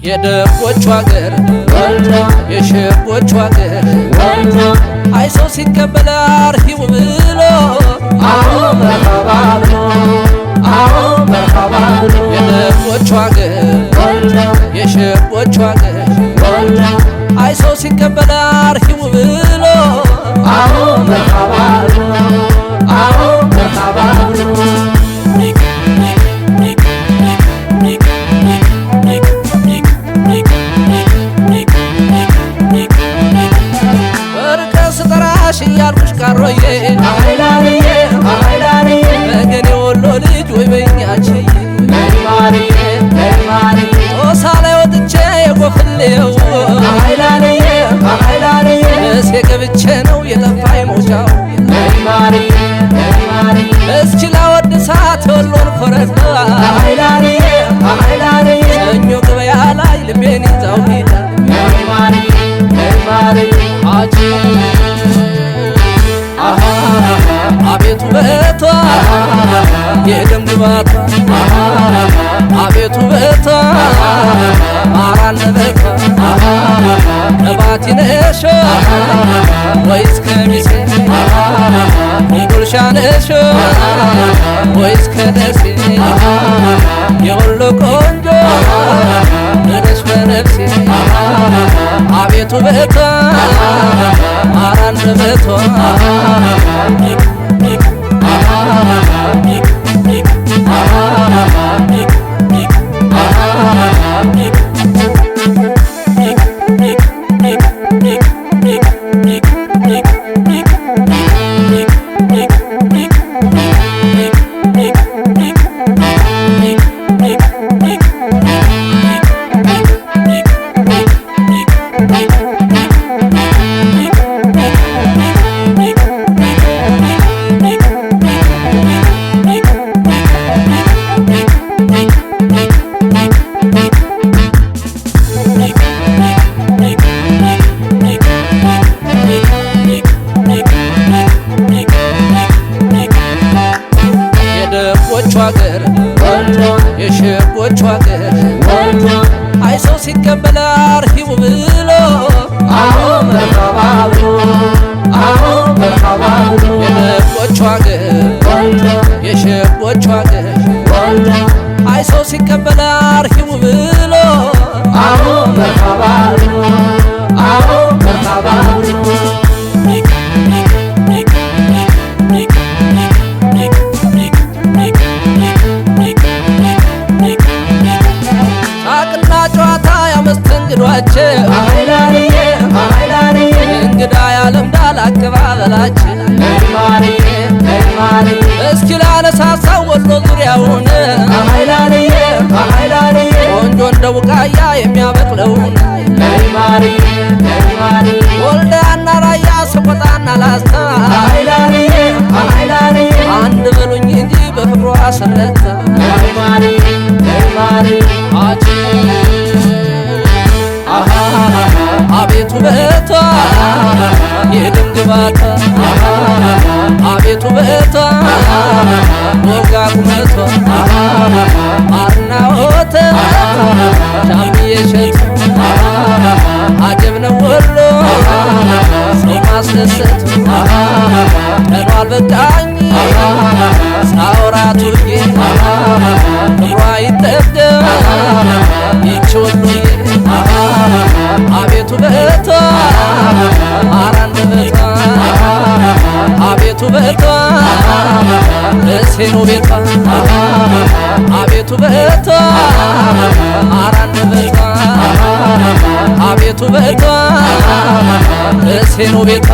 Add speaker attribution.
Speaker 1: የደቦቹ አገር የሸቦቹ አገር አይሰው ሲቀበል አርሂው ብሎ
Speaker 2: መርሐባ ብሎ መርሐባ ብሎ
Speaker 1: የደቦቹ አገር የሸቦቹ አገር አይሰው ሲቀበል አርሂው ብሎ
Speaker 2: መርሐባ ብሎ መርሐባ ብሎ
Speaker 1: እያልኩሽ ካሮዬ
Speaker 2: አይላልዬ አይላልዬ
Speaker 1: ነገን የወሎ ልጅ ወይ በኛችዬ
Speaker 2: ነይማርዬ ነይማርዬ
Speaker 1: ጦሳ ላይ ወጥቼ የጎፍሌው
Speaker 2: አይላልዬ አይላልዬ
Speaker 1: እሴ ገብቼ ነው የጠፋኝ መውጫው
Speaker 2: ነይማርዬ ነይማርዬ
Speaker 1: እስኪ ላወድሳት የወሎን ኮረዳ
Speaker 2: አይላልዬ አይላልዬ
Speaker 1: ሰኞ ገበያ ላይ ልቤን ይዛው ሄዳ
Speaker 2: ነይማርዬ ነይማርዬ
Speaker 1: አጂ አቤቱ በቷ የደም ግባቷ አቤቱ በቷ አራነበቷ ነባቲ ነሾ ወይስ ከሚሴ ጉልሻ ነሾ ወይስ ከደሴ የወሎ ቆንጆ ነሽ በነፍሴ አቤቱ በቷ አራነበቷ አገር የሸቦቹ አገር አይሰው ሲቀበል አርሂው ብሎ
Speaker 2: መርሐባ ብሎ መርሐባ ብሎ
Speaker 1: የደቦቹ አገር የሸቦቹ አገር አይሰው ሲቀበል አርሂው ብሎ
Speaker 2: መርሐባ ብሎ መርሐባ ብሎ
Speaker 1: መስተንግዷቸው
Speaker 2: አይላልዬ አይላልዬ
Speaker 1: እንግዳ ያለምዳል አቀባበላቸው
Speaker 2: ነይማርዬ ነይማርዬ
Speaker 1: እስኪ ላነሳሳው ወሎ ዙሪያውን
Speaker 2: አይላልዬ አይላልዬ
Speaker 1: ቆንጆ እንደ ቡቃያ የሚያበቅለውን
Speaker 2: ነይማርዬ ነይማርዬ
Speaker 1: ወልዳያና ራያ ሰቆጣና ላስታ
Speaker 2: አይላልዬ አይላልዬ
Speaker 1: አንድ በሉኝ እንጂ በፍቅሯ ሰለታ
Speaker 2: ነይማርዬ ነይማርዬ
Speaker 1: አጂ አቤቱ በቷ የደም ግባቷ አቤቱ በቷ ወጋ ቁመቷ ማርና ወተት ሻምዬ ሸት አጀብ ነው ወሎ ማስደሰቱ ቀኗ አልበቃኝ ሳወራት ውዬ ክብሯ ይጠገብ ይች ወሎዬ አቤቱ ውበቷ አረ አንደበቷ አቤቱ ውበቷ እሴ ነው ቤቷ አቤቱ ውበቷ አረ አንደበቷ አቤቱ ውበቷ እሴ ነው ቤቷ